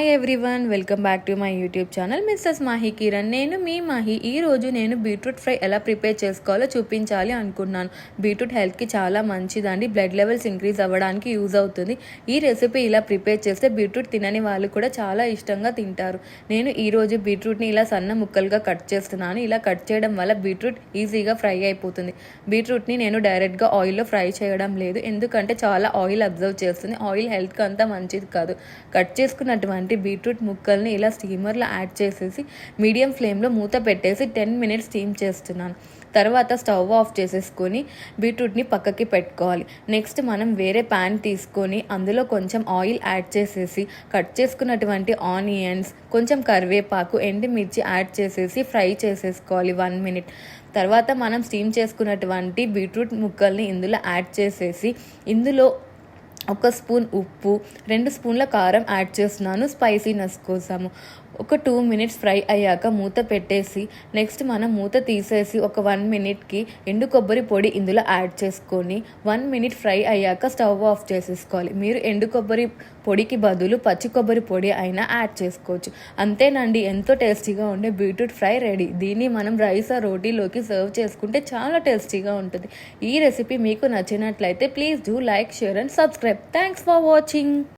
Hi everyone, welcome back to my YouTube channel Mrs Mahi Kiran. నేను మీ మాహి. ఈరోజు నేను బీట్రూట్ ఫ్రై ఎలా ప్రిపేర్ చేసుకోవాలో చూపించాలి అనుకున్నాను. బీట్రూట్ హెల్త్కి చాలా మంచిదండి. బ్లడ్ లెవెల్స్ ఇంక్రీజ్ అవ్వడానికి యూజ్ అవుతుంది. ఈ రెసిపీ ఇలా ప్రిపేర్ చేస్తే బీట్రూట్ తినని వాళ్ళు కూడా చాలా ఇష్టంగా తింటారు. నేను ఈరోజు బీట్రూట్ని ఇలా సన్న ముక్కలుగా కట్ చేస్తున్నాను. ఇలా కట్ చేయడం వల్ల బీట్రూట్ ఈజీగా ఫ్రై అయిపోతుంది. బీట్రూట్ని నేను డైరెక్ట్గా ఆయిల్లో ఫ్రై చేయడం లేదు, ఎందుకంటే చాలా ఆయిల్ అబ్జర్వ్ చేస్తుంది. ఆయిల్ హెల్త్కి అంతా మంచిది కాదు. కట్ చేసుకున్నటువంటి బీట్రూట్ ముక్కల్ని ఇలా స్టీమర్లో యాడ్ చేసేసి మీడియం ఫ్లేమ్లో మూత పెట్టేసి 10 మినిట్స్ స్టీమ్ చేస్తున్నాను. తర్వాత స్టవ్ ఆఫ్ చేసేసుకొని బీట్రూట్ని పక్కకి పెట్టుకోవాలి. నెక్స్ట్ మనం వేరే ప్యాన్ తీసుకొని అందులో కొంచెం ఆయిల్ యాడ్ చేసేసి కట్ చేసుకున్నటువంటి ఆనియన్స్, కొంచెం కరివేపాకు, ఎండుమిర్చి యాడ్ చేసేసి ఫ్రై చేసేసుకోవాలి 1 మినిట్. తర్వాత మనం స్టీమ్ చేసుకున్నటువంటి బీట్రూట్ ముక్కల్ని ఇందులో యాడ్ చేసేసి ఇందులో 1 స్పూన్ ఉప్పు, 2 స్పూన్ల కారం యాడ్ చేస్తున్నాను స్పైసీనెస్ కోసము. ఒక 2 మినిట్స్ ఫ్రై అయ్యాక మూత పెట్టేసి నెక్స్ట్ మనం మూత తీసేసి ఒక 1 మినిట్కి ఎండు కొబ్బరి పొడి ఇందులో యాడ్ చేసుకొని 1 మినిట్ ఫ్రై అయ్యాక స్టవ్ ఆఫ్ చేసేసుకోవాలి. మీరు ఎండు కొబ్బరి పొడికి బదులు పచ్చి కొబ్బరి పొడి అయినా యాడ్ చేసుకోవచ్చు. అంతేనండి, ఎంతో టేస్టీగా ఉండే బీట్రూట్ ఫ్రై రెడీ. దీన్ని మనం రైస్ రోటీలోకి సర్వ్ చేసుకుంటే చాలా టేస్టీగా ఉంటుంది. ఈ రెసిపీ మీకు నచ్చినట్లయితే please do like, share and subscribe. Thanks for watching.